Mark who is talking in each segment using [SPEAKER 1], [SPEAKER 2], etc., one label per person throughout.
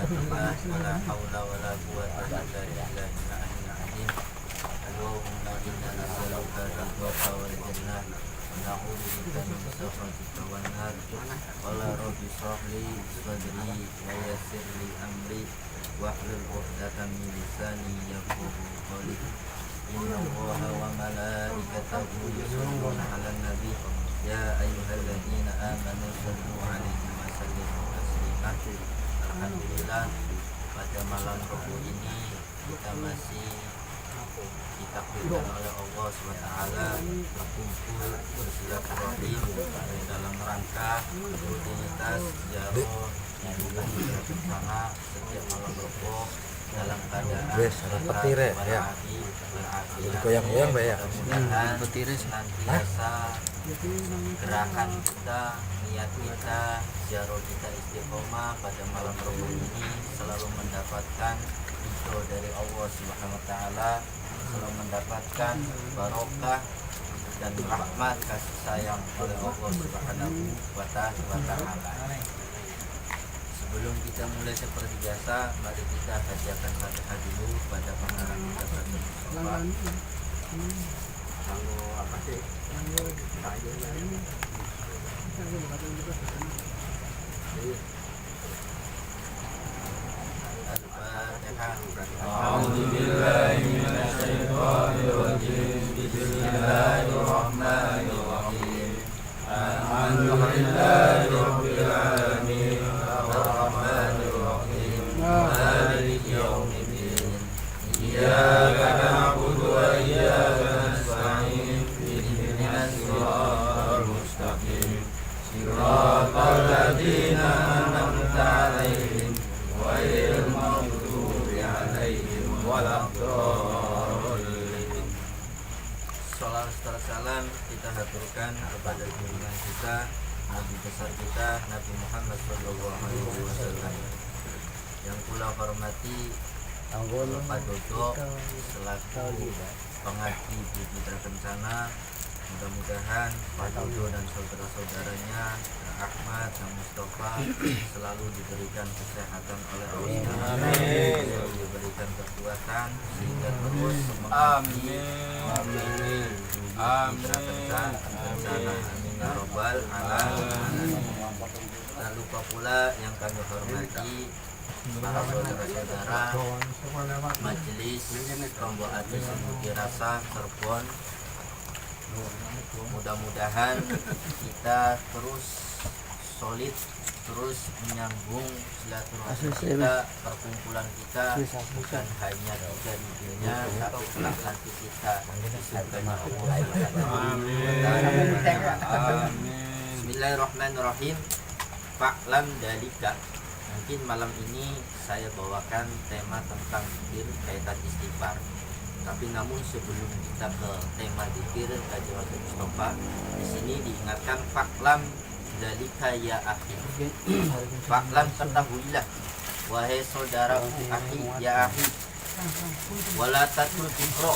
[SPEAKER 1] billah wa la haula wa la quwwata illa billahil aliyyil azim. Allahumma inna nas'aluka ridhaka wal jannah wa na'udzu bika min sakhatika wan nar. Qala rabbi shrah li sadri wa yassir li amri wahlul 'uqdatam min lisani yafqahu qawli. Inna Allaha wa malaikatahu yusholluna 'alan nabi ya ayyuhalladzina amanu shallu 'alaihi wa sallimu taslima. Alhamdulillah, pada malam Rabu ini kita masih ditakdirkan oleh Allah SWT berkumpul bersilaturahim dalam rangka rutinitas ziarah yang dilakukan bersama setiap malam Rabu dalam keadaan
[SPEAKER 2] petire ya. Jadi goyang-goyang Pak ya.
[SPEAKER 1] Mudah-mudahan senantiasa gerakan kita, niat kita, ziarah kita istiqomah pada malam Rabu ini selalu mendapatkan ridho dari Allah Subhanahu wa taala, selalu mendapatkan barokah dan rahmat kasih sayang oleh Allah Subhanahu wa taala. Sebelum kita mulai seperti biasa, mari kita bacakan Fatihah dulu pada pengarang kita pada Mustafa. Apa sih? A'udzubillahi minasyaitonir rajim. Bismillahirrahmanirrahim. Alhamdulillahi rabbil alamin. Arrahmanir rahim. Maliki yaumiddin. Iyyaka na'budu wa iyyaka nasta'in. Ihdinas siratal mustaqim. Siratal ladzina an'amta 'alaihim ghairil maghdubi 'alaihim waladdallin. Shalawat serta salam kita haturkan kepada junjungan kita, Nabi besar kita, Nabi Muhammad SAW, yang pula hormati Bapak Dodo selaku pengaji di Putra Kencana. Mudah-mudahan Pak Dodo dan saudara-saudaranya Ahmad dan Mustafa selalu diberikan kesehatan oleh Allah, diberikan kekuatan sehingga terus mengaji di Putra Kencana. Amin ya robbal alamin. Tak lupa pula yang kami hormati para saudara-saudara Majelis Rombok Adi Sebuti Rasa Cirebon. Mudah-mudahan kita terus solid, terus menyambung silaturahmi kita, perkumpulan kita, bukan hanya di dunia, tapi kelak nanti kita surganya Allah. Bismillahirrahmanirrahim. Fa'lam dalika. Mungkin malam ini saya bawakan tema tentang zikir kaitan istighfar. Tapi namun sebelum kita ke tema zikir kaji Rasul Mustafa, di sini diingatkan fa'lam dalika ya akhi. Fa'lam, ketahuilah wahai saudaraku akhi ya akhi. Wala tatruk dzikra.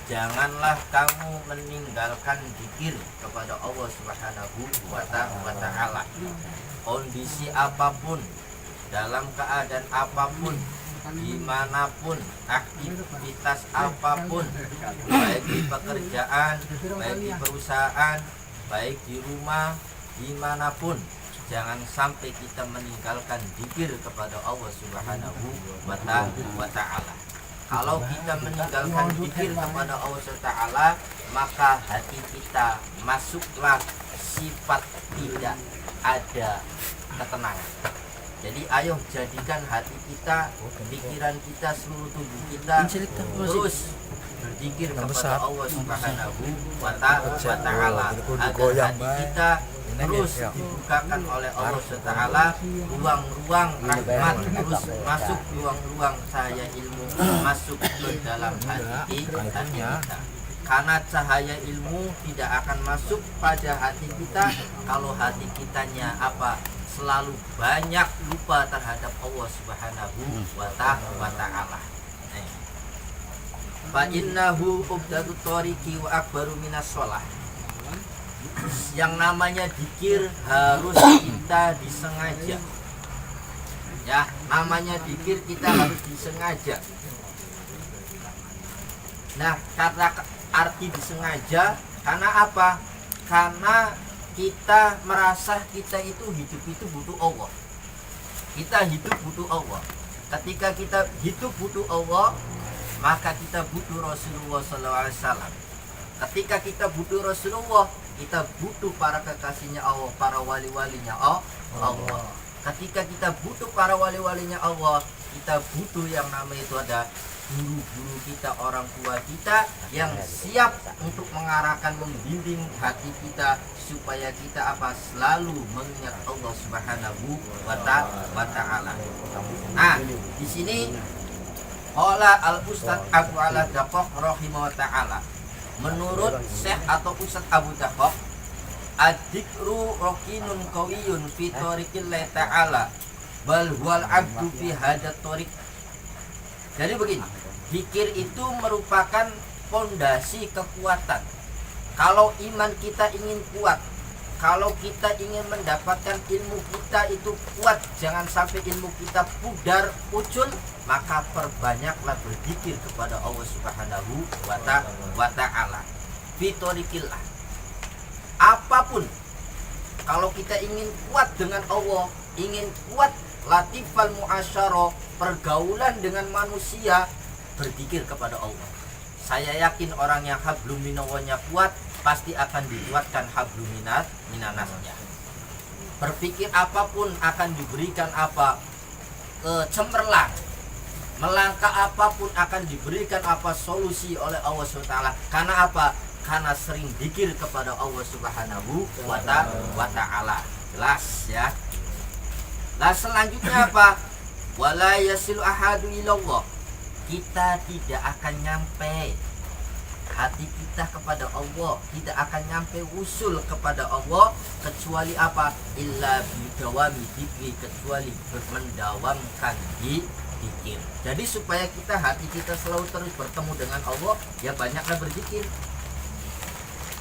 [SPEAKER 1] Janganlah kamu meninggalkan zikir kepada Allah Subhanahu wa taala. Kondisi apapun, dalam keadaan apapun, dimanapun, aktivitas apapun, baik di pekerjaan, baik di perusahaan, baik di rumah, dimanapun, jangan sampai kita meninggalkan zikir kepada Allah Subhanahu wa taala. Kalau kita meninggalkan zikir kepada Allah SWT, maka hati kita masuklah sifat tidak ada ketenangan. Jadi ayo jadikan hati kita, pikiran kita, seluruh tubuh kita terus berzikir kepada Allah Subhanahu wa taala, agar hati kita terus dibukakan oleh Allah SWT ruang-ruang rahmat, terus masuk ruang-ruang cahaya ilmu masuk ke dalam hati kita. Karena cahaya ilmu tidak akan masuk pada hati kita kalau hati kitanya apa? Selalu banyak lupa terhadap Allah Subhanahu wa taala. Fa innahu ubdatut tariqi wa akbaru minas shalah. Yang namanya zikir harus kita disengaja. Ya, namanya zikir kita harus disengaja. Nah, kata arti disengaja karena apa? Karena kita merasa kita itu hidup itu butuh Allah. Kita hidup butuh Allah. Ketika kita hidup butuh Allah, maka kita butuh Rasulullah SAW. Ketika kita butuh Rasulullah, kita butuh para kekasihnya Allah, para wali-walinya Allah. Ketika kita butuh para wali-walinya Allah, kita butuh yang namanya itu ada guru-guru kita, orang tua kita yang siap untuk mengarahkan, membimbing hati kita supaya kita selalu mengingat Allah Subhanahu wa ta'ala. Nah, di sini qala al-Ustaz Abu Ala Daqaq rahimahullah ta'ala, menurut Syekh atau Ustaz Abu Daqaq, ad-dzikru rakinun qawiyun fi tariqillah ta'ala bal huwal abdu fi hadat tariq. Jadi begini, zikir itu merupakan fondasi kekuatan. Kalau iman kita ingin kuat, kalau kita ingin mendapatkan ilmu kita itu kuat, jangan sampai ilmu kita pudar, ucul, maka perbanyaklah berzikir kepada Allah Subhanahu wa ta'ala. Fitorikillah. Apapun, kalau kita ingin kuat dengan Allah, ingin kuat latifal muasyarah, pergaulan dengan manusia, berzikir kepada Allah. Saya yakin orang yang hablum minallahnya kuat pasti akan dikuatkan hablum minanasnya. Berpikir apapun akan diberikan cemerlang. Melangkah apapun akan diberikan solusi oleh Allah SWT. Karena apa? Karena sering zikir kepada Allah Subhanahu wa ta'ala. Jelas ya. Nah, selanjutnya apa? Wala yasilu ahadu ilallah. Kita tidak akan nyampe, hati kita kepada Allah tidak akan nyampe usul kepada Allah kecuali apa? Illa bidawami dzikri, kecuali mendawamkan zikir. Jadi supaya kita hati kita selalu terus bertemu dengan Allah, ya banyaklah berzikir.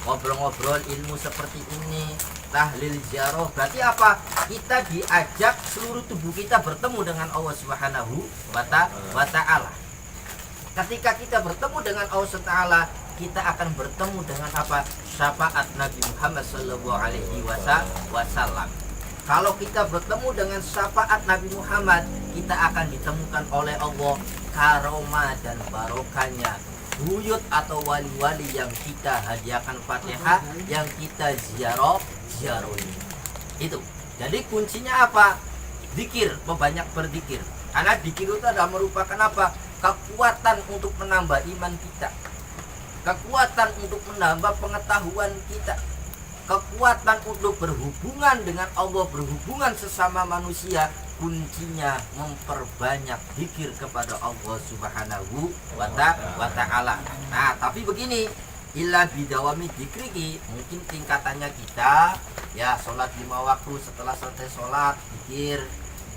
[SPEAKER 1] Ngobrol-ngobrol ilmu seperti ini, tahlil ziarah, berarti apa? Kita diajak seluruh tubuh kita bertemu dengan Allah Subhanahu wa ta'ala. Ketika kita bertemu dengan Allah Ta'ala, kita akan bertemu dengan apa? Syafaat Nabi Muhammad SAW. Kalau kita bertemu dengan syafaat Nabi Muhammad, kita akan ditemukan oleh Allah karomah dan barokahnya buyut atau wali-wali yang kita hadiahkan Fatihah, yang kita ziarahi. Itu. Jadi kuncinya apa? Zikir, membanyak berzikir. Karena zikir itu adalah merupakan apa? Kekuatan untuk menambah iman kita, kekuatan untuk menambah pengetahuan kita, kekuatan untuk berhubungan dengan Allah, berhubungan sesama manusia. Kuncinya memperbanyak zikir kepada Allah Subhanahu wa ta'ala. Nah, tapi begini, illa bidawami dzikri, mungkin tingkatannya kita ya sholat 5 waktu, setelah selesai sholat zikir.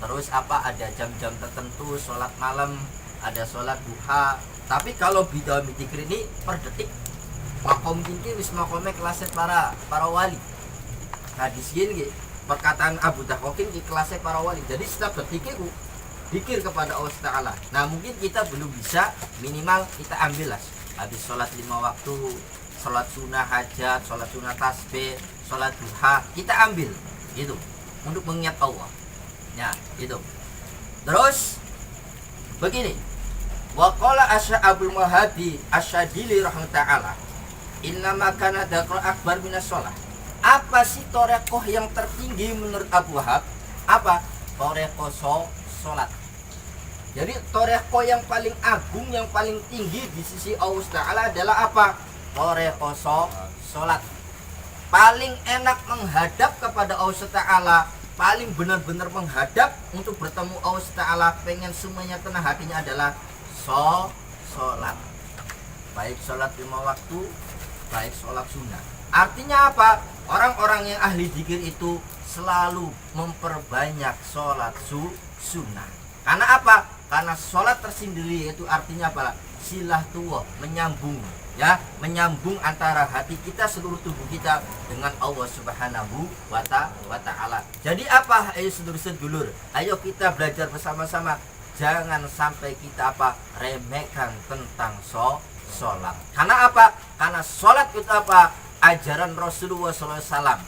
[SPEAKER 1] Terus ada jam-jam tertentu sholat malam, ada sholat duha. Tapi kalau bidawami dzikri ini per detik, makom tinggi wis makome kelasnya para wali. Hadis gini, perkataan Abu Daqaq di kelasnya para wali. Jadi setiap detik zikir kepada Allah Ta'ala. Nah, mungkin kita belum bisa, minimal kita ambil lah habis sholat 5 waktu, sholat sunnah hajat, sholat sunnah tasbih, sholat duha, kita ambil gitu untuk mengingat Allah. Ya, itu. Terus begini, waqala Abul Mahdi Asyadili rahimahullah ta'ala, innama kana dzikru akbar minas shalah. Apa sih torekoh yang tertinggi menurut Abu Wahab? Apa? Torekoh sholat. Jadi torekoh yang paling agung, yang paling tinggi di sisi Allah Ta'ala adalah apa? Torekoh sholat. Paling enak menghadap kepada Allah Ta'ala, paling benar-benar menghadap untuk bertemu Allah Ta'ala, pengen semuanya tenang hatinya adalah sholat. Baik sholat 5 waktu, baik sholat sunnah. Artinya apa? Orang-orang yang ahli zikir itu selalu memperbanyak sholat sunnah. Karena apa? Karena sholat tersendiri itu artinya apa? Silah tua, menyambung, ya, menyambung antara hati kita, seluruh tubuh kita dengan Allah Subhanahu wa Ta'ala. Jadi apa? Ayo sedulur-sedulur, ayo kita belajar bersama-sama. Jangan sampai kita apa? Remehkan tentang sholat. Karena apa? Karena sholat itu apa? Ajaran Rasulullah SAW.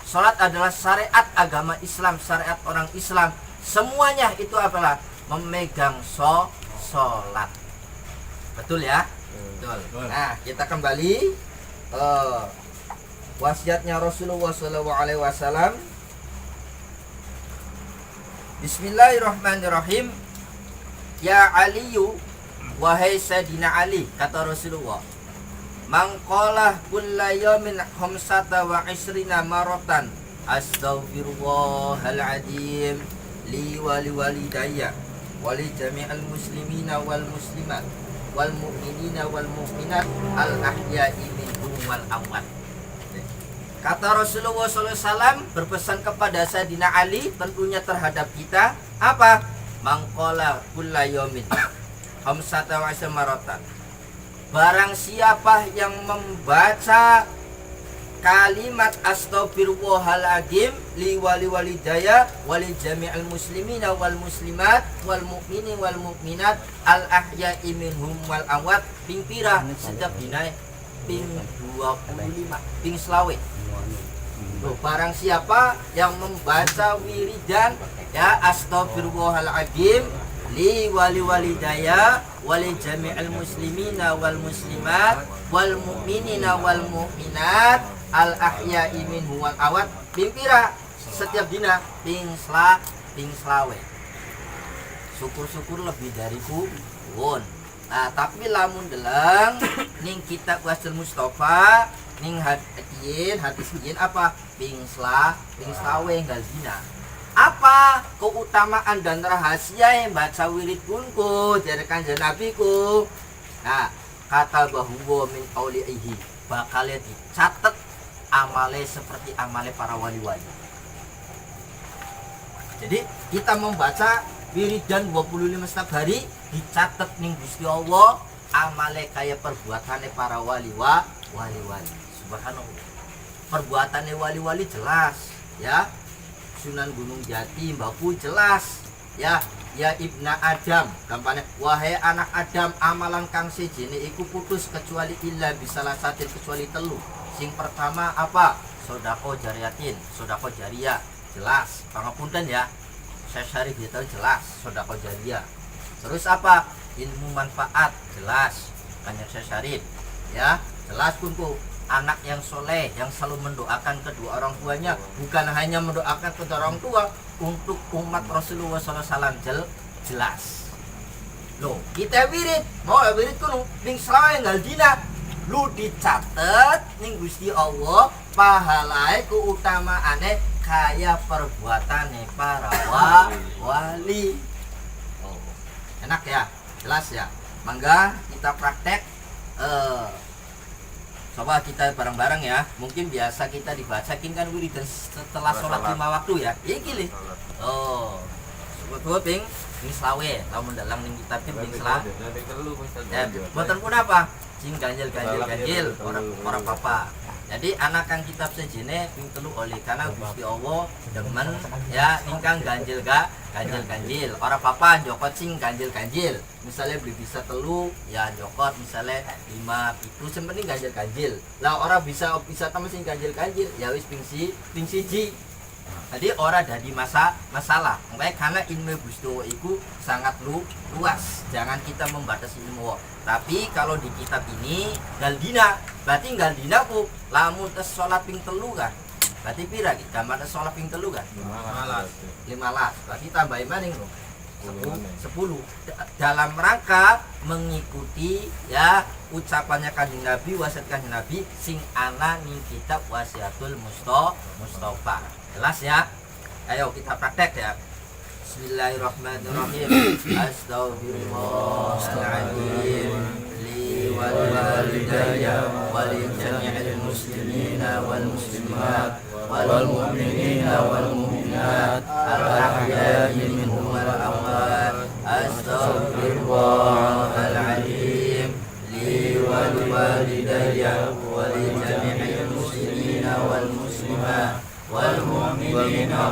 [SPEAKER 1] Sholat adalah syariat agama Islam, syariat orang Islam. Semuanya itu apalah? Memegang sholat. Betul ya? Betul. Nah, kita kembali wasiatnya Rasulullah SAW. Bismillahirrahmanirrahim. Ya Aliyu, wahai Sayyidina Ali, kata Rasulullah, mangqalah kulla yawmin khamsata wa isrina maratan astaghfirullahal azim li wa li walidayya wa li jami'al muslimina wal muslimat wal mu'minina wal mu'minat al ahya'i minhum wal amwat. Kata Rasulullah SAW berpesan kepada Sayyidina Ali, tentunya terhadap kita, apa? Mangqala kulla yawmin khamsata wa isrina maratan. Barang siapa yang membaca kalimat astaghfirullahaladzim li wali walidaya wali jami'al muslimina wal muslimat wal mu'mini wal mu'minat al ahya'i minhum wal amwat ping pira setiap dina ping 25 ping selawe. Barang siapa yang membaca wiridan ya astaghfirullahaladzim li wali walidaya wali jami'al muslimina wal muslimat wal mu'minina wal mu'minat al ahya'i minhum wal awat pimpira setiap dina ping selawe. Syukur-syukur lebih dari kuwon. Nah, tapi lamun deleng ning kitab Wasil Mustafa ning hadis yin apa ping selawe enggal dina. Apa keutamaan dan rahasia yang baca wirid kunku dari kanjeng Nabi ku? Nah, kata bahwa min aulihi bakal dicatat amale seperti amale para wali-wali. Jadi kita membaca wiridan 25 setiap hari dicatat ning Gusti Allah amale kaya perbuatane para wali-wali. Subhanallah. Perbuatane wali-wali jelas, ya. Sunan Gunung Jati Mbaku jelas, ya. Ya ibna Adam, gampangnya wahai anak Adam, amalan kang sejene iku putus kecuali illa bisalah satin kecuali telu. Sing pertama apa? Sodako jariyatin, sodako jariyah, jelas. Pangapunten ya, saya syarif itu jelas, sodako jariyah. Terus apa? Ilmu manfaat, jelas. Kanjeng saya syarif, ya, jelas kunku. Anak yang soleh, yang selalu mendoakan kedua orang tuanya, bukan hanya mendoakan kedua orang tua, untuk umat Rasulullah SAW jelas. Loh, kita wirid, mau wirid kuno, ning selawe nggal dina, lu dicatet ning Gusti Allah pahalai keutamaane kaya perbuatane para wali. Oh, enak ya, jelas ya. Mangga kita praktek. Coba kita bareng-bareng ya. Mungkin biasa kita dibacakin kan wiridan setelah sholat 5 waktu ya. Iya gini. Oh, sebut ping selawe. Tahu mendalam ning kitab ping selawe. Ya, buatan pun apa? Cing ganjil orang papa. Jadi anak kang kitab sejene ping telu oleh karena Gusti Allah demen ya ingkang ganjil orang papa jokot sing ganjil misalnya beli bisa telu ya jokot misalnya 5 itu sepenting ganjil lah orang bisa temen sing ganjil ya wis ping siji. Jadi orang ada di masalah. Baik karena ilmu Gusti Allah itu sangat luas. Jangan kita membatasi ilmu Allah. Tapi kalau di kitab ini galdina, berarti galdina ku lamun tes sholat ping telu kan. Berarti pira kita gambar tes sholat ping telu kan? 15. Berarti tambahin maning loh. 10. Dalam rangka mengikuti ya ucapannya kanjeng Nabi, wasiat kanjeng Nabi sing ana ning kitab Wasiatul Mustafa. Jelas ya? Ayo kita praktek ya. Bismillahirrahmanirrahim. Astaghfirullahaladzim li wal walidayya wal jami'il muslimina wal muslimat wal mu'minina wal mu'minat al ahya'i minhum wal amwat. Astaghfirullah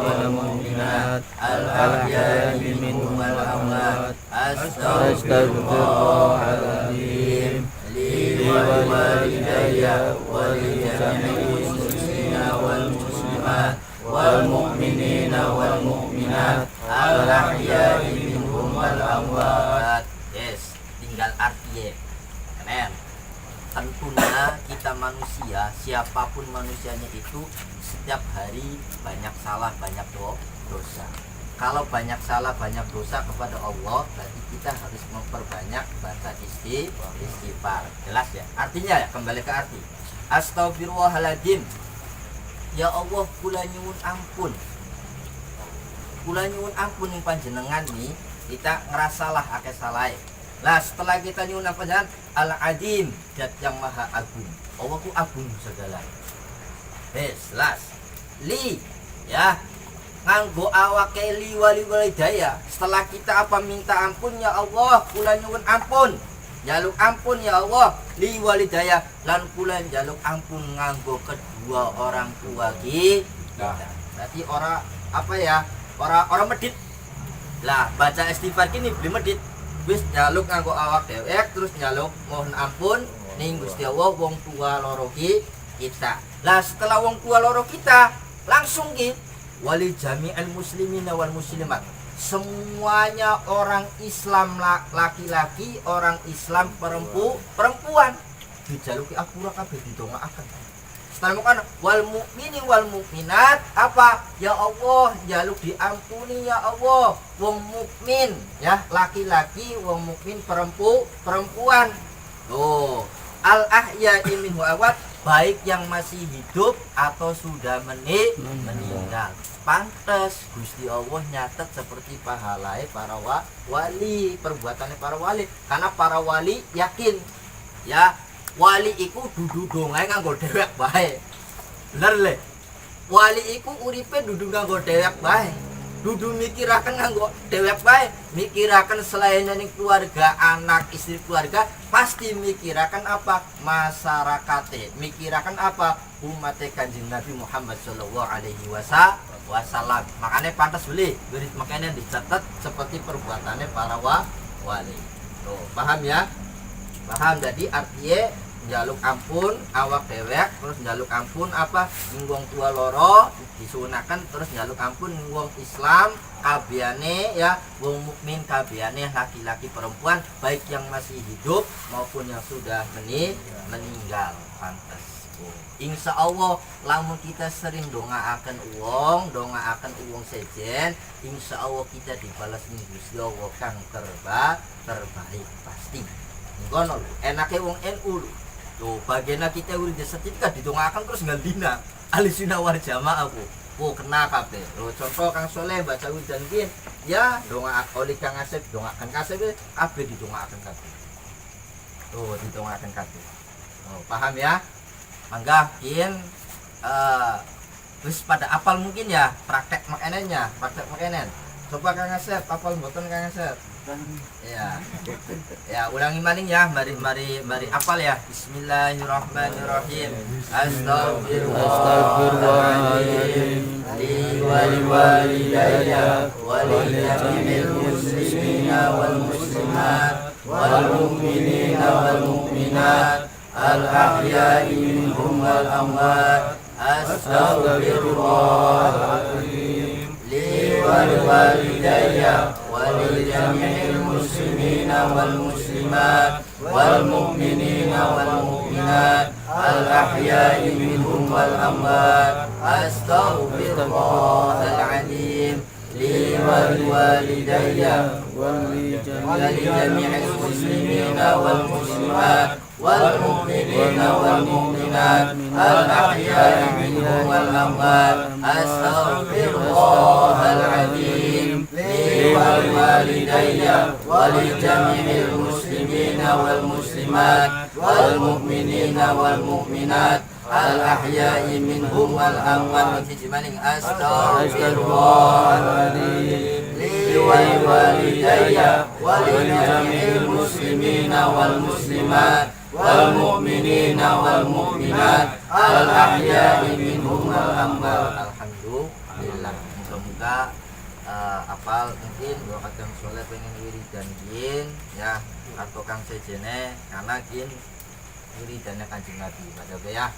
[SPEAKER 1] والمؤمنات الأحياء منهم والأموات
[SPEAKER 2] أستغفر الله العظيم
[SPEAKER 1] لي ولوالدي ولجميع المسلمين والمسلمات والمؤمنين والمؤminat al-ahya'i minhum wal amwat. Yes, tinggal artinya. Keren. Tentunya kita manusia, siapapun manusianya itu setiap hari banyak salah, banyak dosa. Kalau banyak salah, banyak dosa kepada Allah, berarti kita harus memperbanyak baca istighfar. Jelas ya? Artinya ya, kembali ke arti. Astaghfirullahaladzim. Ya Allah, kula nyuwun ampun. Kula nyuwun ampun yang panjenengan nih, kita ngerasalah akeh salah. Lah setelah kita nyuwun ampun panjenengan Al-Azim, zat yang maha agung. Allah ku agung segala. Jelas. Li ya, nganggo awake li walidaya. Setelah kita apa minta ampun, ya Allah, kula nyuwun ampun. Jaluk ampun ya Allah li walidaya, lan kula jaluk ampun nganggo kedua orang tua kita. Berarti orang apa ya? Orang medit. Lah baca istighfar kini beli medit. Wis jaluk nganggo awak dhewek, terus jaluk mohon ampun ning Gusti Allah wong tua loro kita. Lah setelah wong tua loro kita langsung ki wali jami'al muslimina wal muslimat. Semuanya orang Islam laki-laki, orang Islam perempuan dijaluki apura kabeh didongaaken. Setelah makan wal mukmini wal mukminat apa? Ya Allah, jaluk diampuni ya Allah wong mukmin ya, laki-laki, wong mukmin perempuan. Tuh, al ahya'i minhu awat, baik yang masih hidup atau sudah meninggal. Pantes Gusti Allah nyatet seperti pahalai para wali, perbuatannya para wali. Karena para wali yakin ya, wali iku dudu dongae nganggo dhewek bae. Bener le. Wali iku uripe dudu nganggo dhewek bae. Dudu mikiraken nganggo dhewek bae, mikiraken selain ning keluarga, anak, istri keluarga, pasti mikiraken apa? Masyarakate, mikiraken apa? Umat Kanjeng Nabi Muhammad sallallahu alaihi wasallam. Makanya pantas beli, makanya dicatat seperti perbuatannya para wali. Tuh, paham ya? Paham. Jadi artinya jaluk ampun awak dewek, terus jaluk ampun apa wong tua loro disunakan, terus jaluk ampun wong Islam kabiane ya, wong mukmin kabiane laki-laki perempuan, baik yang masih hidup maupun yang sudah meninggal. Pantas. Insya Allah lamun kita sering dongaaken uang sejen, insya Allah kita dibalas ning Gusti Allah kang terbaik pasti. Ngono lho, enake wong NU lho. Tuh, bagiannya kita udah sertifikat didongaaken terus ngalina alisina war jamaah aku. Oh, kena kabeh. Lho contoh Kang Soleh baca udan kin, ya dongaak oli Kang Asep dongakan kasep kabeh didongaaken kabeh. Tuh, didongaaken kabeh. Oh, paham ya? Mangga kin terus pada apal mungkin ya praktek makanannya, coba Kang Asep apal mboten Kang Asep. Ya. Ya, ulangi maning ya, mari apal ya. Bismillahirrahmanirrahim. Astaghfirullahaladzim li walidayya wa li jami'il muslimina wal muslimat wal mu'minina wal mu'minat al-ahya'i minhum wal amwat. Astaghfirullahaladzim li walidayya wa li jami'il muslimina wal muslimat wal mu'minina wal mu'minat al-ahya'i minhum wal amwat. Astaghfirullahaladzim li walidayya wa li jami'il muslimina wal muslimat wal mu'minina wal mu'minat al-ahya'i minhum wal amwat. Astaghfirullahaladzim li walidayya wa li jami'il muslimina wal muslimat wal mu'minina wal mu'minat al-ahya'i minhum wal amwat. Astaghfirullahaladzim li walidayya wa li jami'il muslimina wal muslimat wal mu'minina wal mu'minat al ahya'i minhum wal amwat. Alhamdulillah. apal mungkin gua kadang soleh pengen wiridan gin ya atau kang sejene karena gin wiridannya Kanjeng Nabi pada ya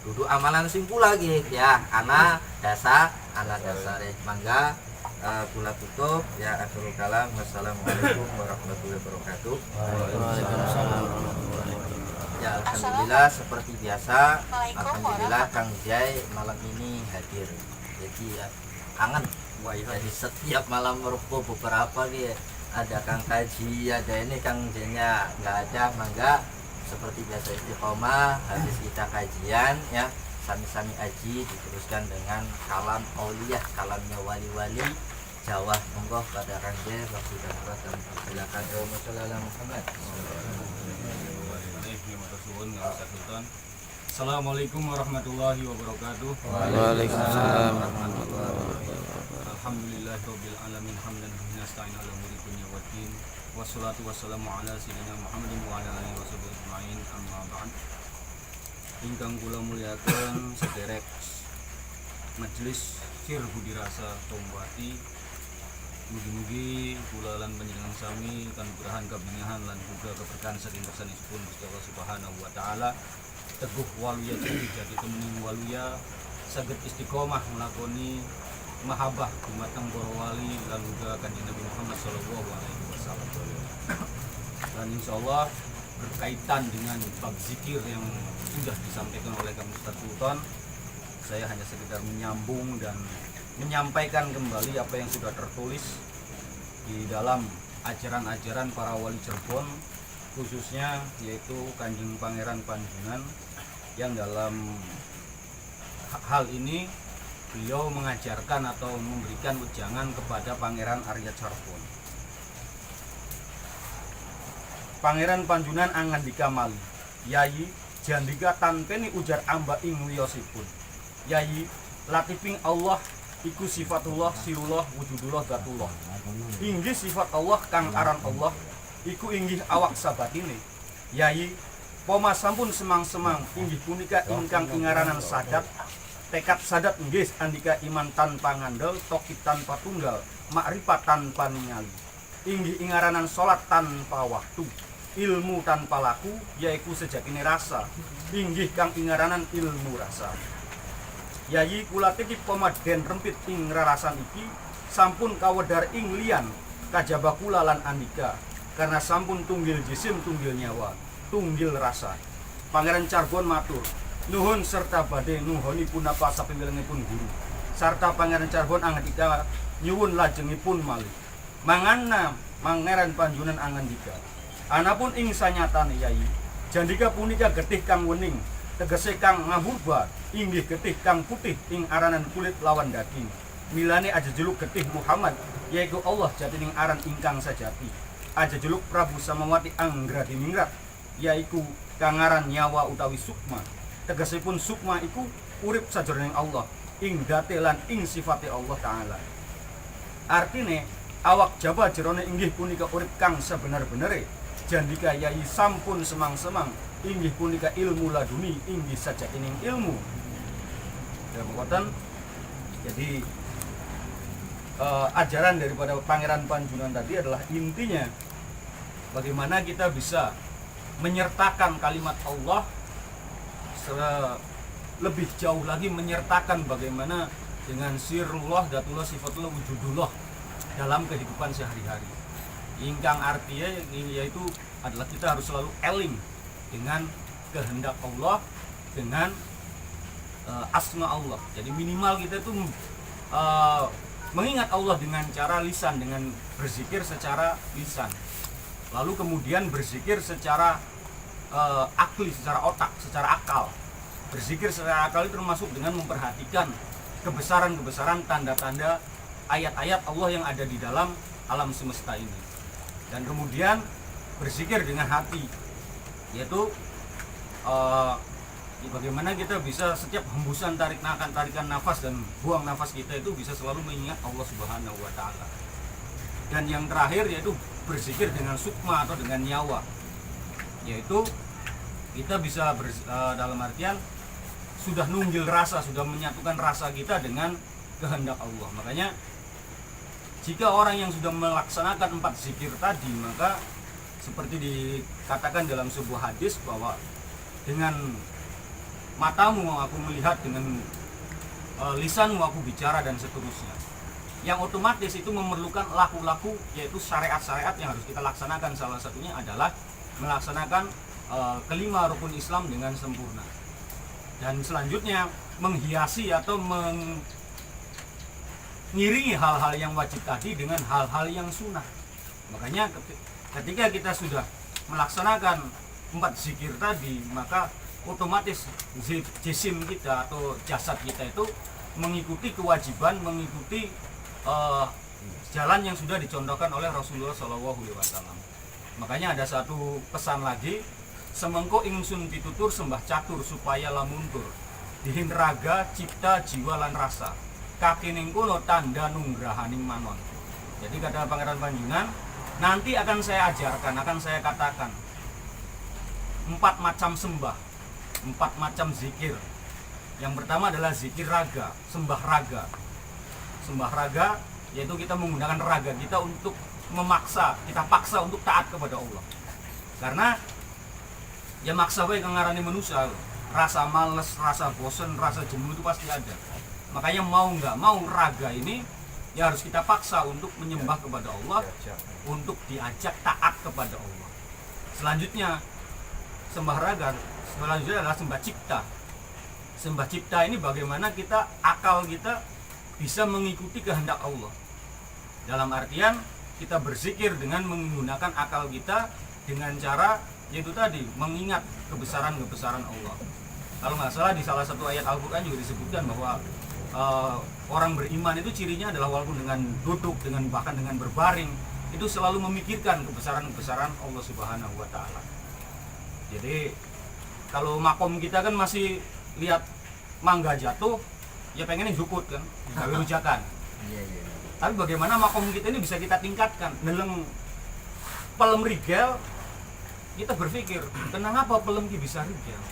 [SPEAKER 1] duduk amalan simpul lagi ya anak dasar mangga kula tutup ya akhirul kalam wassalamualaikum warahmatullahi wabarakatuh. Ya alhamdulillah seperti biasa alhamdulillah Kang Jai malam ini hadir jadi ya, kangen jadi setiap malam merupakan beberapa dia ada Kang Kaji ada ini Kang Jainya nggak ada mangga seperti biasa istiqomah habis kita kajian ya sami-sami aji diteruskan dengan kalam auliyah kalamnya wali-wali Jawa monggo pada Kang Jai waktu dan dan silakan Muhammad.
[SPEAKER 3] Assalamualaikum warahmatullahi wabarakatuh.
[SPEAKER 4] Waalaikumsalam.
[SPEAKER 3] Alhamdulillahirabbil alamin hamdan nasta'in ala umuri dunya waddin wassalatu wassalamu ala sayyidina Muhammadin wa ala alihi washabihi ajmain amma ba'd. Ingkang kula muliaken sederek majelis sir budi rasa Tombati mugi-mugi kula lan panjenengan sami kanugrahan kabingahan lan uga keberkahan saking kersanipun Gusti Allah Subhanahu wa taala teguh waluya jadi temening waluya saged istiqomah melakoni mahabbah dumateng para wali lan uga Kanjeng Nabi Muhammad sallallahu alaihi wasallam. Dan insyaallah berkaitan dengan bab zikir yang sudah disampaikan oleh Kang Ustaz Sultan, saya hanya sekedar menyambung dan menyampaikan kembali apa yang sudah tertulis di dalam ajaran-ajaran para wali Cirebon, khususnya yaitu Kanjeng Pangeran Panjungan, yang dalam hal ini beliau mengajarkan atau memberikan wejangan kepada Pangeran Arya Cirebon. Pangeran Panjunan angandika mali, Yayi jandika tanpeni ujar amba ing wiyosipun. Yayi latifing Allah iku sifatullah sirullah wujudullah zatullah. Inggih sifat Allah kang aran Allah iku inggih awak sabatine. Yayi poma sampun semang-semang inggih punika ingkang ingaranan sadat. Tekad sadat inggih andika iman tanpa ngandel, tokit tanpa tunggal, makrifat tanpa ningali. Inggih ingaranan salat tanpa waktu, ilmu tanpa laku, yaiku sejakine rasa. Inggih kang ingaranan ilmu rasa. Yayi kula tiki pamaden rempit ing rarasan iki sampun kawedar ing liyan kajaba kula lan andika karena sampun tunggil jisim tunggil nyawa tunggil rasa. Pangeran Cirebon matur nuhun serta badhe nuhoni punapa sapinggalengipun guru sarta Pangeran Cirebon angandika nyuwun lajengipun malih mangana Pangeran Panjunan angandika anapun ing sanyatane Yayi jandika punika getih kang wening tegese kang ngahurba inggih getih kang putih ing aranan kulit lawan daging milane aja jeluk getih Muhammad yaiku Allah jatining aran ingkang sajati aja jeluk Prabu Samawati Anggratiningrat yaiku kang aran nyawa utawi sukma tegesipun sukma iku urip sajroning Allah ing date lan ing sifate Allah taala artine awak jaba jerone inggih punika urip kang sebener-benere jandika Yayi sampun semang-semang inggih punika ilmu laduni inggih saja ining ilmu ya mboten. Jadi ajaran daripada Pangeran Panjunan tadi adalah intinya bagaimana kita bisa menyertakan kalimat Allah lebih jauh lagi, menyertakan bagaimana dengan sirullah, datullah, sifatullah, wujudullah dalam kehidupan sehari-hari. Ingkang artinya yaitu adalah kita harus selalu eling dengan kehendak Allah, dengan asma Allah. Jadi minimal kita itu mengingat Allah dengan cara lisan, dengan berzikir secara lisan. Lalu kemudian berzikir secara akli, secara otak, secara akal. Berzikir secara akal itu termasuk dengan memperhatikan kebesaran-kebesaran tanda-tanda ayat-ayat Allah yang ada di dalam alam semesta ini. Dan kemudian berzikir dengan hati, yaitu bagaimana kita bisa setiap hembusan tarikan nafas dan buang nafas kita itu bisa selalu mengingat Allah Subhanahu wa taala. Dan yang terakhir yaitu berzikir dengan sukma atau dengan nyawa, yaitu kita bisa dalam artian sudah nunggil rasa, sudah menyatukan rasa kita dengan kehendak Allah. Makanya Jika orang yang sudah melaksanakan 4 zikir tadi, maka seperti dikatakan dalam sebuah hadis bahwa dengan matamu aku melihat, dengan lisanmu aku bicara, dan seterusnya. Yang otomatis itu memerlukan laku-laku, yaitu syariat-syariat yang harus kita laksanakan. Salah satunya adalah melaksanakan kelima rukun Islam dengan sempurna. Dan selanjutnya menghiasi atau mengiringi hal-hal yang wajib tadi dengan hal-hal yang sunnah. Makanya ketika kita sudah melaksanakan 4 zikir tadi, maka otomatis jisim kita atau jasad kita itu mengikuti kewajiban, mengikuti jalan yang sudah dicontohkan oleh Rasulullah SAW. Makanya ada satu pesan lagi, semengko ingsun pitutur sembah catur supaya lamuntur dihin raga, cipta, jiwa lan rasa kakining kono tanda nunggrahaning manon. Jadi kata Pangeran Panjenengan, nanti akan saya ajarkan, akan saya katakan 4 macam sembah, 4 macam zikir. Yang pertama adalah zikir raga, sembah raga. Sembah raga yaitu kita menggunakan raga kita untuk memaksa, kita paksa untuk taat kepada Allah. Karena ya maksa wae ngarani manusia, rasa males, rasa bosen, rasa jenuh itu pasti ada. Makanya mau nggak mau raga ini ya harus kita paksa untuk menyembah kepada Allah, untuk diajak taat kepada Allah. Selanjutnya sembah raga, selanjutnya adalah sembah cipta. Sembah cipta ini bagaimana kita, akal kita bisa mengikuti kehendak Allah. Dalam artian kita berzikir dengan menggunakan akal kita dengan cara yaitu tadi mengingat kebesaran-kebesaran Allah. Kalau nggak salah di salah satu ayat Al-Quran juga disebutkan bahwa orang beriman itu cirinya adalah walaupun dengan duduk, dengan bahkan dengan berbaring, itu selalu memikirkan kebesaran-kebesaran Allah Subhanahu wa Ta'ala. Jadi kalau makom kita kan masih lihat mangga jatuh, ya pengennya jukut kan, gawe rujakan. Tapi bagaimana makom kita ini bisa kita tingkatkan? Neleng pelem rigel, kita berpikir, kenapa pelem ki bisa rigel?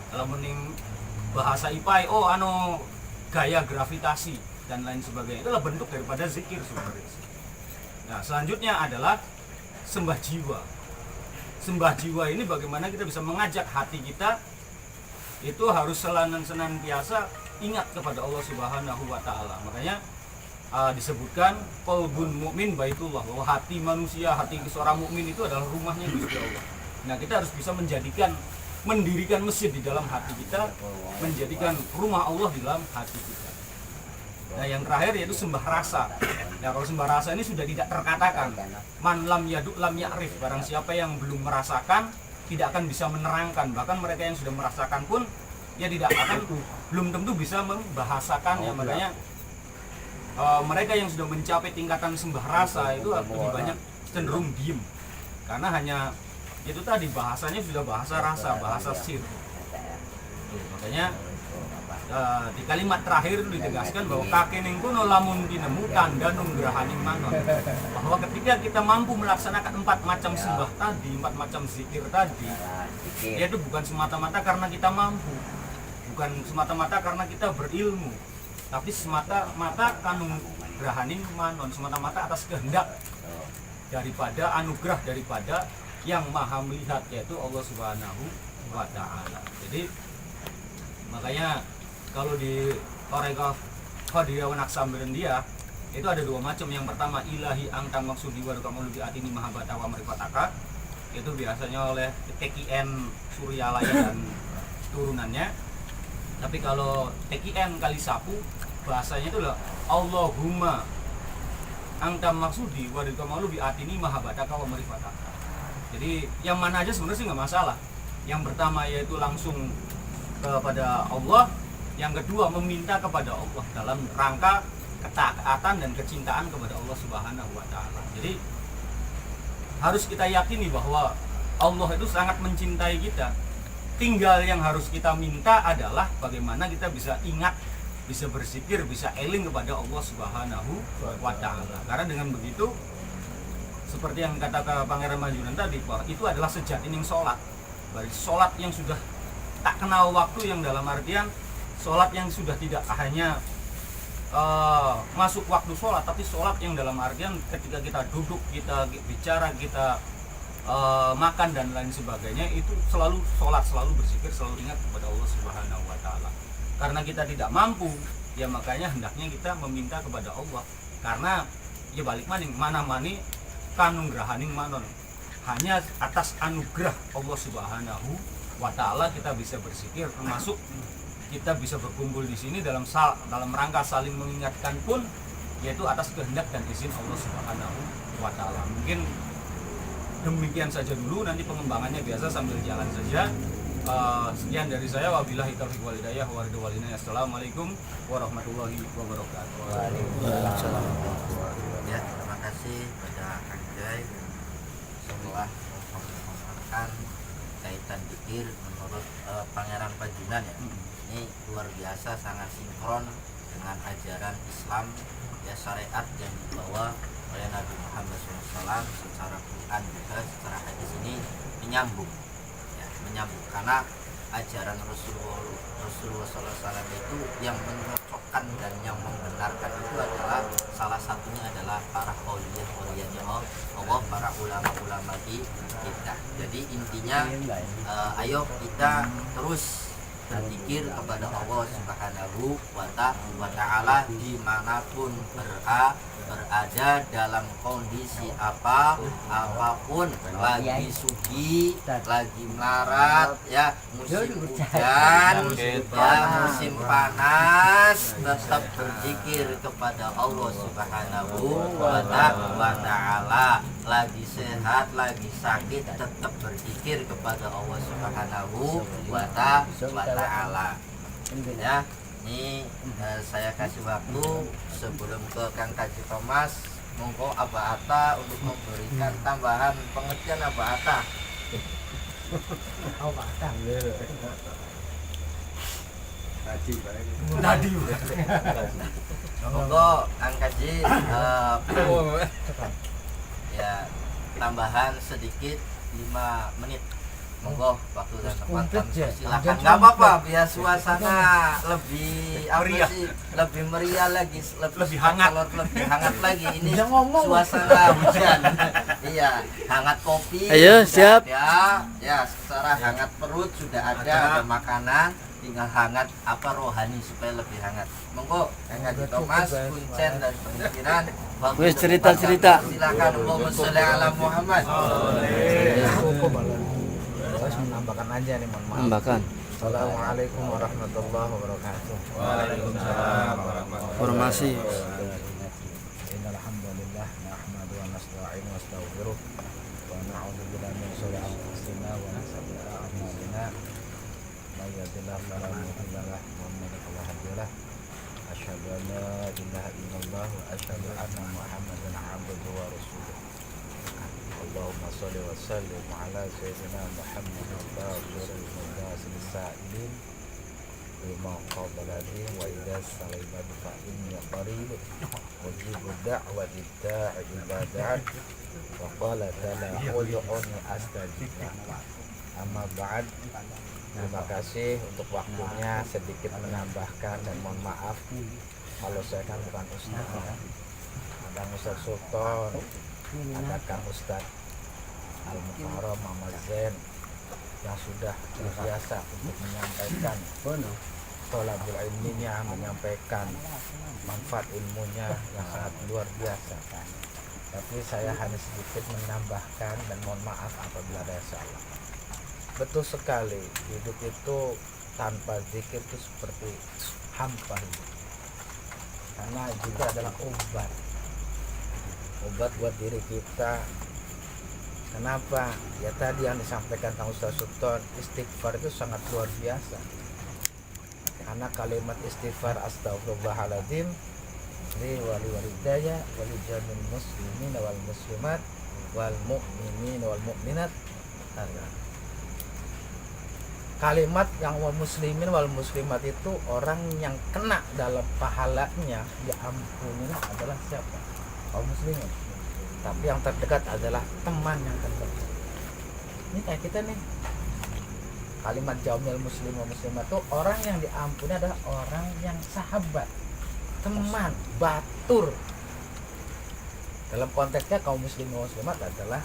[SPEAKER 3] Kalau mending bahasa IPA, gaya gravitasi dan lain sebagainya, itulah bentuk daripada zikir sebenarnya. Nah, selanjutnya adalah sembah jiwa. Sembah jiwa ini bagaimana kita bisa mengajak hati kita itu harus senantiasa ingat kepada Allah Subhanahu wa Ta'ala. Makanya disebutkan qalbun mukmin baitullah, bahwa hati manusia, hati seorang mukmin itu adalah rumahnya Gusti Allah. Nah, kita harus bisa mendirikan masjid di dalam hati kita, menjadikan rumah Allah di dalam hati kita. Nah, yang terakhir yaitu sembah rasa. Nah, kalau sembah rasa ini sudah tidak terkatakan. Man lam yadu lam ya'rif, barang siapa yang belum merasakan tidak akan bisa menerangkan. Bahkan mereka yang sudah merasakan pun ya tidak akan, belum tentu bisa membahasakan. Ya makanya mereka yang sudah mencapai tingkatan sembah rasa itu lebih banyak cenderung diem, karena hanya itu tadi bahasanya sudah bahasa rasa, bahasa sir. Makanya di kalimat terakhir itu ditegaskan bahwa kakening kuno lamun dinemu tanda nunggrahaning manon, bahwa ketika kita mampu melaksanakan 4 macam sembah tadi, 4 macam zikir tadi, yaitu bukan semata-mata karena kita mampu, bukan semata-mata karena kita berilmu, tapi semata-mata kanunggrahaning manon, semata-mata atas kehendak daripada anugerah daripada yang maha melihat, yaitu Allah Subhanahu wa Ta'ala. Jadi makanya kalau di Thariqah Qadiriyah wa Naqsabandiyah itu ada 2 macam. Yang pertama ilahi angta maksudi wa kamu bi atini mahabbata wa marifataka, itu biasanya oleh TKN Suryalaya dan turunannya. Tapi kalau TKN Kalisapu bahasanya itu loh, Allahumma angta maksudi wa kamu bi atini mahabbataka wa marifataka. Jadi yang mana aja sebenarnya sih nggak masalah. Yang pertama yaitu langsung kepada Allah, yang kedua meminta kepada Allah dalam rangka ketaatan dan kecintaan kepada Allah Subhanahu wa Ta'ala. Jadi harus kita yakini bahwa Allah itu sangat mencintai kita. Tinggal yang harus kita minta adalah bagaimana kita bisa ingat, bisa berzikir, bisa eling kepada Allah Subhanahu wa Ta'ala. Karena dengan begitu, seperti yang kata Pangeran Panjenengan tadi, bahwa itu adalah sejatining sholat. Bagi sholat yang sudah tak kenal waktu, yang dalam artian sholat yang sudah tidak hanya masuk waktu sholat, tapi sholat yang dalam artian ketika kita duduk, kita bicara, kita makan dan lain sebagainya, itu selalu sholat, selalu berzikir, selalu ingat kepada Allah Subhanahu wa Ta'ala. Karena kita tidak mampu, ya makanya hendaknya kita meminta kepada Allah. Karena ya balik maning mana mani kanunggrahaning manon, hanya atas anugerah Allah Subhanahu wa Ta'ala kita bisa berzikir, termasuk kita bisa berkumpul di sini dalam rangka saling mengingatkan pun, yaitu atas kehendak dan izin Allah Subhanahu wa Ta'ala. Mungkin demikian saja dulu, nanti pengembangannya biasa sambil jalan saja. Sekian dari saya, wabillahi taufiq wal hidayah wa ridwan walina. Assalamualaikum warahmatullahi wabarakatuh.
[SPEAKER 2] Waalaikumsalam.
[SPEAKER 1] Ya, terima kasih pada Kang Jai setelah mengembangkan kaitan dzikir menurut Pangeran Panjunan ya. Ini luar biasa, sangat sinkron dengan ajaran Islam ya, syariat yang dibawa oleh Nabi Muhammad SAW secara Quran juga secara hadis, ini menyambung ya, menyambung karena ajaran Rasulullah SAW itu yang menyocokkan dan yang membenarkan itu adalah salah satunya adalah para auliyahnya Allah, para ulama-ulama kita. Jadi intinya ayo kita terus berzikir kepada Allah Subhanahu wa Ta'ala dimanapun berada, dalam kondisi apapun, lagi sugi, lagi melarat ya, musim hujan ya, musim panas, tetap berzikir kepada Allah Subhanahu wa Ta'ala. Lagi sehat, lagi sakit, tetap berzikir kepada Allah Subhanahu wa Ta'ala ya. Ini saya kasih waktu sebelum ke Kang Kaji Thomas, monggo Aba Atta untuk memberikan tambahan pengertian Aba Atta.
[SPEAKER 3] Tadi
[SPEAKER 1] Monggo Kang Kaji ya, tambahan sedikit 5 menit. Monggo, waktu dan tempat silakan. Nggak apa-apa, biar suasana lebih
[SPEAKER 3] meriah,
[SPEAKER 1] lebih meriah lagi,
[SPEAKER 3] lebih hangat,
[SPEAKER 1] lebih hangat lagi. Ini suasana hujan. Iya, hangat kopi.
[SPEAKER 2] Ayo, siap.
[SPEAKER 1] Ya, secara hangat perut sudah ada makanan, tinggal hangat apa rohani supaya lebih hangat. Monggo, Kang Haji Thomas, kuncen dan pemikiran.
[SPEAKER 2] Wes cerita-cerita.
[SPEAKER 1] Silakan, Allahumma sholli ala Muhammad.
[SPEAKER 2] Saya menambahkan aja nih, mohon maaf.
[SPEAKER 4] Tambahkan.
[SPEAKER 2] Assalamualaikum warahmatullahi wabarakatuh.
[SPEAKER 1] Waalaikumsalam warahmatullahi
[SPEAKER 4] Formasi.
[SPEAKER 2] Innal hamdalillah nahmadu wa nasta'inu wa nastaghfiruh wa na'udzu billahi min shururi anfusina wa min sayyiati a'malina. May yahdihillahu fala mudilla lahu wa man yudlil fala hadiya lahu. Asyhadu an la ilaha illallah wa asyhadu anna Muhammadan 'abduhu wa rasuluh. Allahumma sholli wa sallim ala sayyidina Muhammad wa sa'ilin bima qabaladin wa idza salaiba fa inni qarib wajibu da'wati da'i ibada'at wa qala ta'ala ud'uni astajib lakum. Amma ba'd. Terima kasih untuk waktunya, sedikit menambahkan dan mohon maaf kalau saya kan bukan ustaz. Ada Ustaz Sultan, ada Kang Ustaz Al-Mukarram Muhammad Zain yang sudah terbiasa untuk menyampaikan tolabul ilminya, menyampaikan manfaat ilmunya yang sangat luar biasa. Tapi saya hanya sedikit menambahkan dan mohon maaf apabila ada salah. Betul sekali, hidup itu tanpa zikir itu seperti hampa hidup. Karena juga adalah obat buat diri kita. Kenapa? Ya tadi yang disampaikan Kang Ustaz Sultan, istighfar itu sangat luar biasa. Karena kalimat istighfar astagfirullahaladzim li wali walidaya wali jamil muslimin wal muslimat wal mu'minin wal mu'minat. Kalimat yang wal muslimin wal muslimat itu orang yang kena dalam pahalanya diampuni adalah siapa? Kaum muslimin. Tapi yang terdekat adalah teman yang terdekat. Ini kayak kita nih. Kalimat jamil muslim wa muslimat itu orang yang diampuni adalah orang yang sahabat. teman, batur. Dalam konteksnya kaum muslim dan muslimat adalah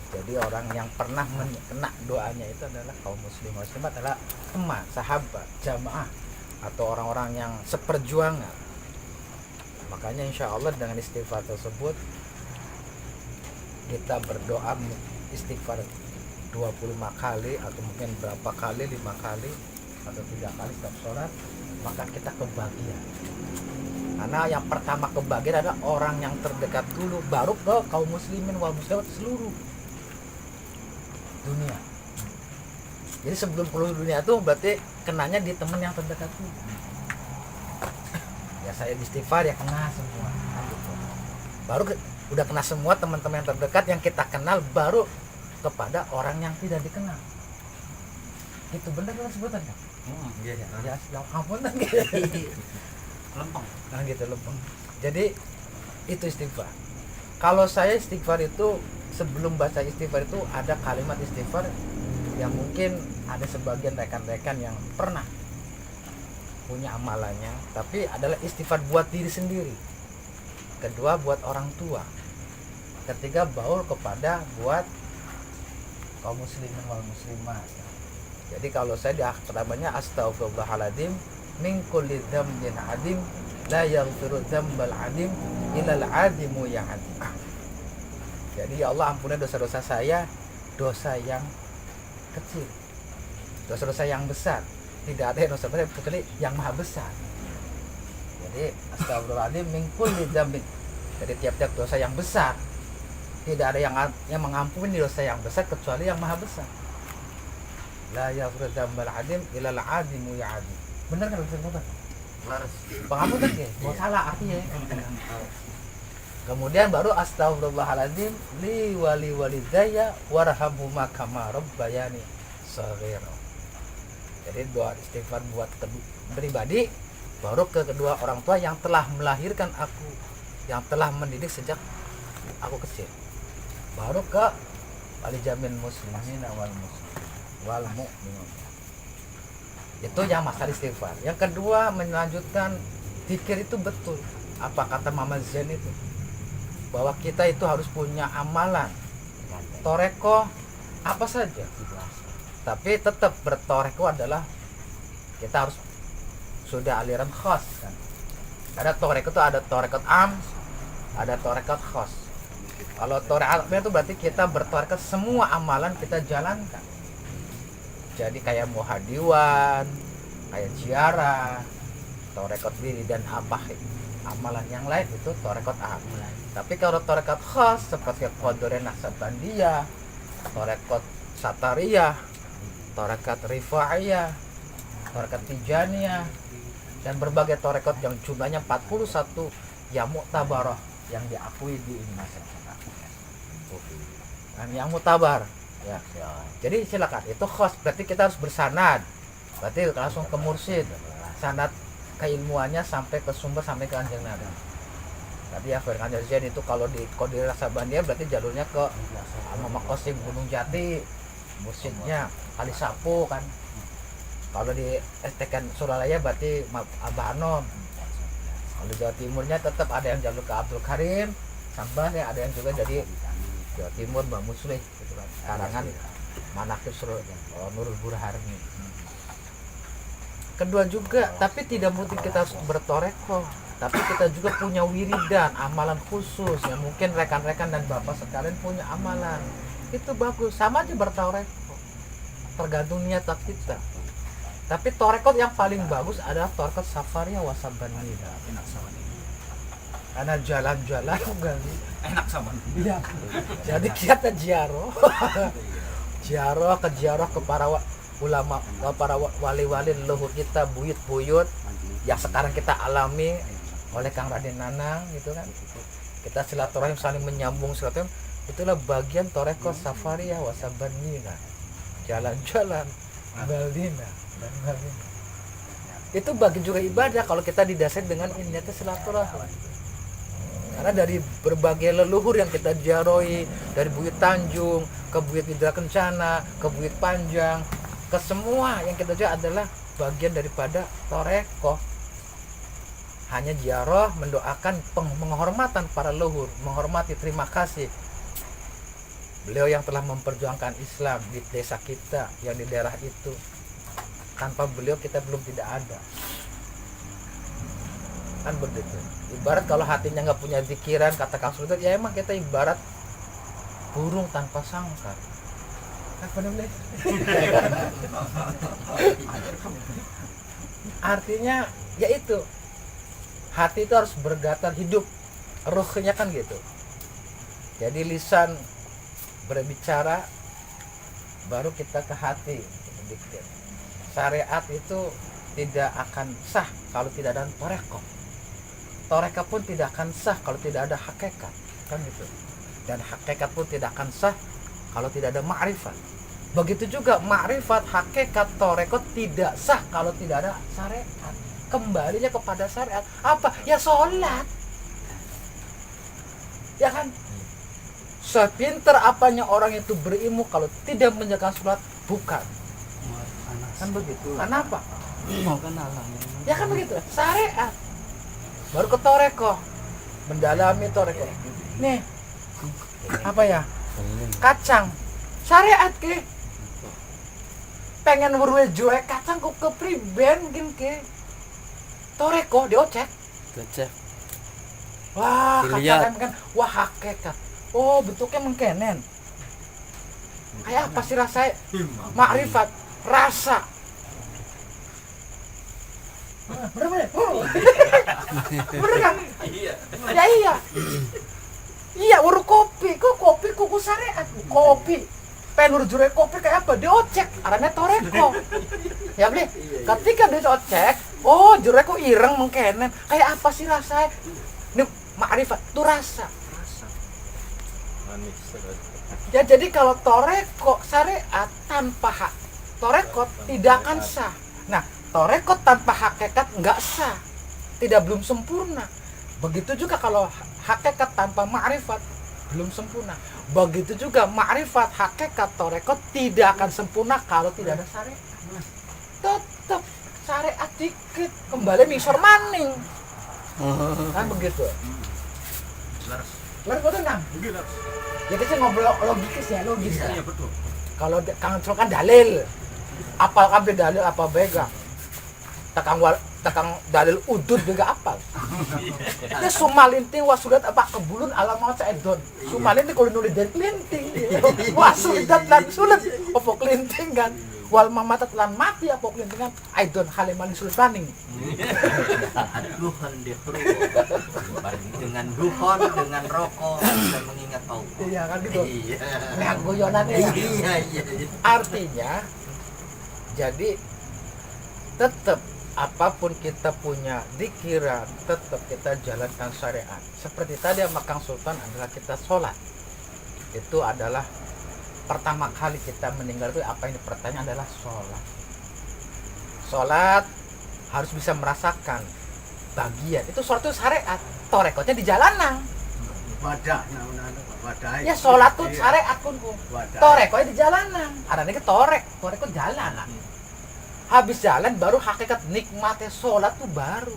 [SPEAKER 2] jadi orang yang pernah kena doanya itu adalah kaum muslim dan muslimat adalah teman, sahabat, jamaah atau orang-orang yang seperjuangan. Makanya insya Allah dengan istighfar tersebut kita berdoa istighfar 25 kali atau mungkin berapa kali, 5 kali atau 3 kali setiap sholat, maka kita kebahagiaan. Karena yang pertama kebahagiaan adalah orang yang terdekat dulu, baru ke kaum muslimin wal muslimat seluruh dunia. Jadi sebelum seluruh dunia itu berarti kenanya di teman yang terdekat dulu. Ya saya istighfar ya kena semua. Baru udah kena semua teman-teman yang terdekat yang kita kenal, baru kepada orang yang tidak dikenal. Itu benar kan sebutannya?
[SPEAKER 1] Iya ya.
[SPEAKER 2] Ya, yang ampun kan.
[SPEAKER 3] Lempeng.
[SPEAKER 2] Nah gitu lempeng. Jadi itu istighfar. Kalau saya istighfar itu sebelum baca istighfar itu ada kalimat istighfar yang mungkin ada sebagian rekan-rekan yang pernah punya amalannya, tapi adalah istighfar buat diri sendiri. Kedua buat orang tua. Ketiga baul kepada buat kaum muslimin wal muslimat. Jadi kalau saya di pertamanya astaghfirullahaladzim min kulli dzambin adim la yaghfiru dzambal adim illal adimu ya adim. Jadi ya Allah ampuni dosa-dosa saya, dosa yang kecil, dosa-dosa yang besar. Tidak ada yang dosa besar kecuali yang maha besar. Jadi astagfirullahaladzim min kulli dzambin. Jadi tiap-tiap dosa yang besar tidak ada yang mengampuni dosa yang besar kecuali yang maha besar. La yaghfiru dzambal adim illal adimu ya adim. Benar kan benar?
[SPEAKER 1] Laras.
[SPEAKER 2] Pengampunan ya, mau salah artinya. Kemudian baru astagfirullahaladzim li wali walidayya warhamhuma kama rabbayani shaghira. Jadi doa istighfar buat pribadi, baru ke kedua orang tua yang telah melahirkan aku, yang telah mendidik sejak aku kecil. Baru ke wali jamin muslimin wal mu'minin. Itu yang masalah istighfar. Yang kedua melanjutkan zikir itu betul. Apa kata Mama Zen itu? Bahwa kita itu harus punya amalan toreko apa saja. Tapi tetap bertoreko adalah kita harus sudah aliran khos kan. Ada toreko itu ada torekot am, ada torekot khos. Kalau torekot itu berarti kita bertorekot semua amalan kita jalankan. Jadi kayak muhadiwan, kayak ziarah, torekot diri dan apa amalan yang lain itu torekot am. Tapi kalau torekot khas seperti Qadre Naqsabandiyah, torekot Satariyah, torekot Rifaiyah, torekot Tijaniyah, dan berbagai torekot yang jumlahnya 41 yang muktabarah yang diakui di Indonesia. Dan yang muktabar ya. Jadi silakan itu khas berarti kita harus bersanad. Berarti langsung ke mursyid. Sanad keilmuannya sampai ke sumber sampai ke Kanjeng Nabi. Tadi ya Firman Jazian itu kalau di Qadre Naqsabandiyah berarti jalurnya ke Muhammad Qasim Gunung Jati, mursyidnya Kali Sapu kan. Kalau di STK Suralaya berarti Abah Anom. Kalau Jawa Timurnya tetap ada yang jalur ke Abdul Karim, Sambas ya, ada yang juga dari Jawa Timur Mbak Muslih gitu kan. Karangan Manaqib Nurul Burhani. Kedua juga, tapi tidak mungkin kita harus bertoreko, tapi kita juga punya wiridan, amalan khusus yang mungkin rekan-rekan dan bapak sekalian punya amalan. Itu bagus, sama aja bertoreko. Tergantung niat kita. Tapi torekot yang paling bagus adalah torekot safaria wasabanina. Karena jalan-jalan
[SPEAKER 3] Enak sama.
[SPEAKER 2] iya. Jadi kita ziarah. Ziarah ke para ulama, para wali-wali leluhur kita, buyut-buyut yang sekarang kita alami oleh Kang Raden Nanang gitu kan. Kita silaturahim saling menyambung silaturahim, itulah bagian torekot safaria wasabanina. Jalan-jalan Baldina dan Baldina. Itu bagi juga ibadah kalau kita didasari dengan niatnya silaturahim. Karena dari berbagai leluhur yang kita ziarahi, dari Buyut Tanjung ke Buyut Widra Kencana, ke Buyut Panjang, ke semua yang kita ziarah adalah bagian daripada toreko.
[SPEAKER 4] hanya ziarah, mendoakan penghormatan para leluhur, menghormati, terima kasih beliau yang telah memperjuangkan Islam di desa kita, yang di daerah itu. Tanpa beliau kita belum tidak ada, kan begitu. Ibarat kalau hatinya nggak punya pikiran, kata Kang Sultan, ya emang kita ibarat burung tanpa sangkar. Apa namanya? Artinya yaitu hati itu harus bergetar hidup, ruhnya kan gitu. Jadi lisan berbicara, baru kita ke hati berpikir. Syariat itu tidak akan sah kalau tidak ada torekoh. Torekoh pun tidak akan sah kalau tidak ada hakikat, kan gitu. Dan hakikat pun tidak akan sah kalau tidak ada ma'rifat. Begitu juga ma'rifat, hakikat, torekoh tidak sah kalau tidak ada syariat. Kembalinya kepada syariat apa? Ya sholat, ya kan? Sepinter apanya orang itu berilmu kalau tidak menjaga sholat, bukan, kan begitu. Kenapa? Ya kan begitu. Syariat baru ke torekoh, mendalami torekoh. Nih apa ya, kacang syariat ke pengen berwe juek kacang kok ke priben gin ke toreko diocek. Wah, kacang kan, wah hakikat. Oh, bentuknya mengkenen. Kayak apa sih rasanya? Makrifat, rasa. Bener. Bener kan?
[SPEAKER 1] Iya.
[SPEAKER 4] Ya iya. Iya, urut kopi. Kok kopi kuku syariat. Kopi. Penur jure kopi kayak apa? Diocek, arahnya toreko. Ya beli. Ketika diocek, oh jureko ireng mengkenen. Kayak apa sih rasanya? Ini makrifat, itu rasa. Ya jadi kalau toreko syariat tanpa hak, toreko tidak akan sah. Nah, toreko tanpa hakikat enggak sah, tidak belum sempurna. Begitu juga kalau hakikat tanpa ma'rifat belum sempurna. Begitu juga ma'rifat, hakikat, toreko tidak akan sempurna kalau tidak ada syariat. Tetap syariat dikit, kembali misor maning. Kan begitu. Lalu kau tenang. Ya kita ngobrol logis ya, logis.
[SPEAKER 3] Iya betul.
[SPEAKER 4] Kalau Kang Cul kan dalil. Apal kabeh dalil apa bega. Tekang dalil udud juga apal. Ya sumalinting wasudat apa kebulun alamat saedon. Sumalinting kalau nulis dari kelinting. Wasudat lan sulit opo kelinting kan. Wal mamatat lan mati apa kelintingan aidon haleman sulit paning.
[SPEAKER 1] Duhon deh dengan duhon, dengan rokok dan mengingat Allah.
[SPEAKER 4] Iya kan gitu.
[SPEAKER 1] Iya.
[SPEAKER 4] Nah, guyonannya ya.
[SPEAKER 1] Iya.
[SPEAKER 4] Artinya jadi tetap apapun kita punya dikiran, tetap kita jalankan syariat. Seperti tadi sama Kang Sultan adalah kita sholat. Itu adalah pertama kali kita meninggal itu apa yang pertanyaan adalah sholat. Sholat harus bisa merasakan bagian. Itu sholat itu syariat. Torekotnya di jalanan.
[SPEAKER 3] Wadah, wadah.
[SPEAKER 4] Ya sholat tuh syariat pun. Torekotnya di jalanan. Ada nih torek jalanan. Habis jalan baru hakikat nikmatnya sholat tuh baru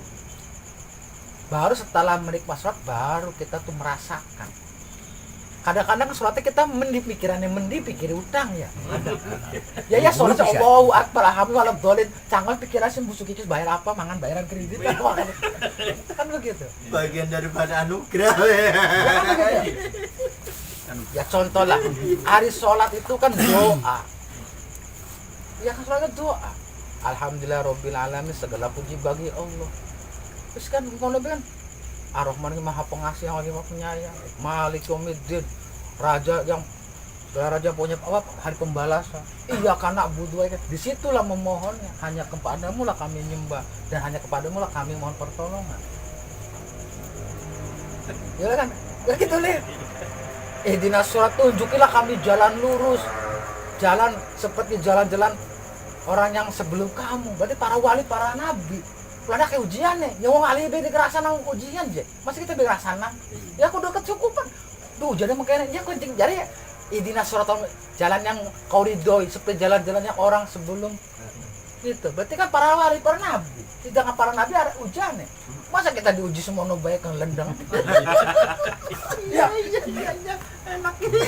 [SPEAKER 4] setelah menikmati sholat baru kita tuh merasakan. Kadang-kadang sholatnya kita pikirannya pikir utang ya. Ya sholat Allahu Akbar alhamdulillah dolin canggal pikiran sih busuk itu bayar apa mangan bayaran kredit kan begitu.
[SPEAKER 1] Bagian daripada anugerah.
[SPEAKER 4] Ya kan begitu. Ya contoh lah hari sholat itu kan doa. Ya kan sholatnya doa. Alhamdulillah Rabbil Alamin, segala puji bagi Allah. Terus kan kalau bilang Ar-Rahman yang Maha Pengasih, yang Maha Penyayang, Malik Yaumiddin, Raja yang punya apa hari pembalasan. Iya karena butuh disitulah memohonnya, hanya kepadamu lah kami nyembah dan hanya kepadamu lah kami mohon pertolongan. Ya kan, ya gitu nih. Ihdinas shiratal, tunjukilah kami jalan lurus, jalan seperti jalan-jalan orang yang sebelum kamu. Berarti para wali, para nabi. Kalau ada kayak ujian nih, ya wong ali be dikerasa nang ujian je. Masih kita berasa nang. Ya aku udah kecukupan. Duh, jadi makanya ya kencing jari ya. Ihdinas shiratal, jalan yang kau ridhoi seperti jalan-jalannya orang sebelum itu. Berarti kan para wali, para nabi. Sedangkan para nabi ada ujian nih. Masa kita diuji semono bae kang lendang.
[SPEAKER 1] Iya enak ini.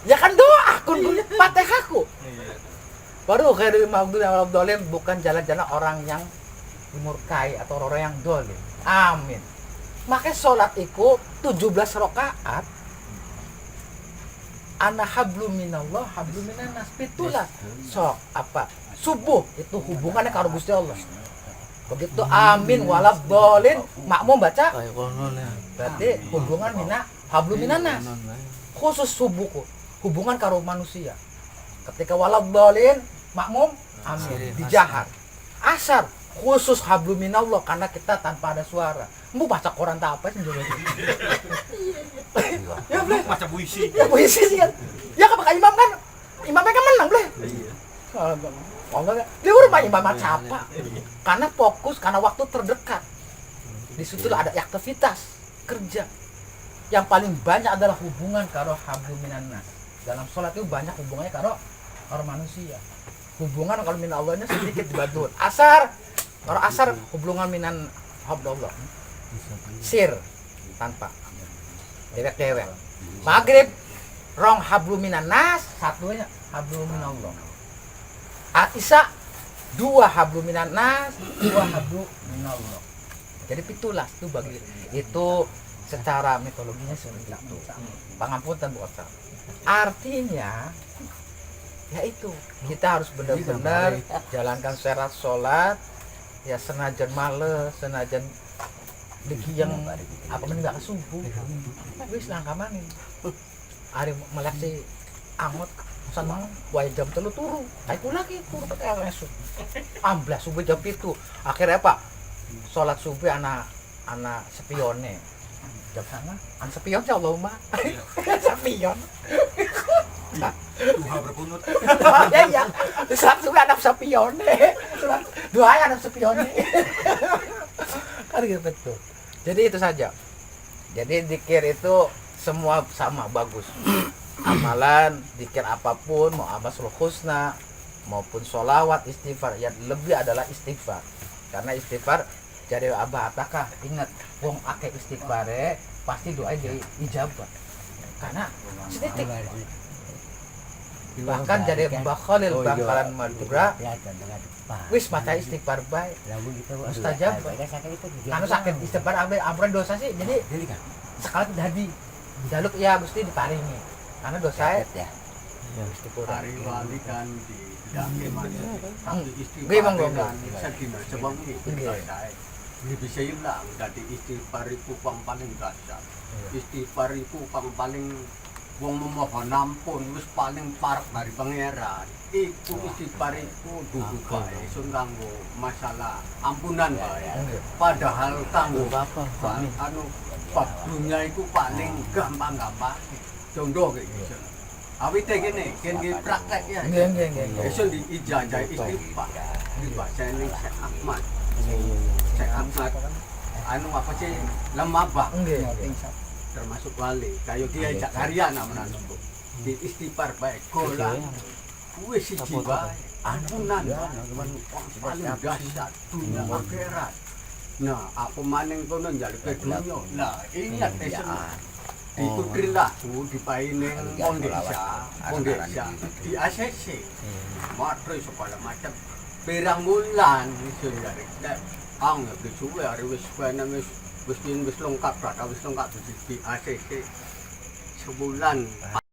[SPEAKER 4] Ya kan doa kun Fatihahku. Baru khairul maghdubi alaihim bukan jalan-jalan orang yang dimurkai atau orang yang dolim. Amin. Makanya sholat iku 17 rakaat. Ana hablum minallah hablum minannas pitulah. Sok apa? Subuh itu hubungannya karo Gusti Allah. Begitu amin walad dolin makmum baca. Berarti hubungan mina hablum minannas. Khusus subuhku hubungan karo manusia. Ketika walad dolin makmum amin dijahar. Asar khusus hablum minallah karena kita tanpa ada suara. Mau baca Quran tak apa sih juga. Ya boleh
[SPEAKER 3] Macam puisi.
[SPEAKER 4] ya puisi sih kan. Ya kan pakai imam kan. Imamnya kan menang boleh. Allah dia rumah imam siapa? Karena fokus karena waktu terdekat. Di situlah ada aktivitas kerja. Yang paling banyak adalah hubungan karo hablum minannas. Dalam sholat itu banyak hubungannya karo manusia. Hubungan kalau min Allahnya sedikit dibantu. Asar kalau asar hubungan minan hablullah. Sir tanpa dewek-dewek. Maghrib rong hablum minannas, satunya hablum minallah. Isya dua hablum minannas, dua hablum minallah. Jadi pitulah itu bagi itu secara metodologinya seperti itu. Pangapunten Bu Ustaz. Artinya yaitu kita harus benar-benar jalankan syarat sholat ya senajan males, senajan deki yang apa men enggak subuh. Wis langkah maneh. Ari melek si angot pesan malam wae jam 3 turu. Aku lagi turu ke esuk. Amblas subuh jam 7. Akhirnya apa? Salat subuh anak sepione. Jam sana anak sepion ya Allahumma. Sepion.
[SPEAKER 3] Tuhan berpunut.
[SPEAKER 4] Ya ya. Salat subuh anak sepione. Doa anak sepione. Kan gitu betul. Jadi itu saja. Jadi zikir itu semua sama bagus. Amalan, zikir apapun, mau Asmaul Husna maupun sholawat, istighfar, yang lebih adalah istighfar. Karena istighfar jadi abah atakah ingat wong akeh istighfare pasti doa diijabah. Karena sedikit. Bahkan jadi Mbah Khalil bakalan Madura wis maca istighfar bae mustajab anu sakit istighfar ampunan dosa sih jadi sekali jadi jaluk ya Gusti diparingi karena dosa ya istighfar
[SPEAKER 5] hari wali kan di dake mana
[SPEAKER 4] nggih monggo
[SPEAKER 5] sakina coba ini bisa hilang dari istighfar itu paling dahsyat istighfar itu paling wong memohon ampun wis paling parek dari pangeran iku istighfar iku dudu bae sun kanggo masalah ampunan bae padahal kanggo anu bab dunya iku paling gampang-gampang contoh kayak gitu awit kene kene praktek ya
[SPEAKER 4] nggih
[SPEAKER 5] iso diijazah istighfar dibaca ini Syekh Ahmad Syekh Ahmad anu apa sih lemabah
[SPEAKER 4] nggih
[SPEAKER 5] termasuk wali kayak Kiai Zakaria namanya di istighfar baik golan wis siji bae ampunan paling dahsyat dunia akhirat nah apa maning kono njaluk dunya lah ingat diikutilah dipaining pondesa di ACC matri segala macam perang bulan iso njaluk ang suwe hari wis wis lengkap berada wis lengkap di ACC sebulan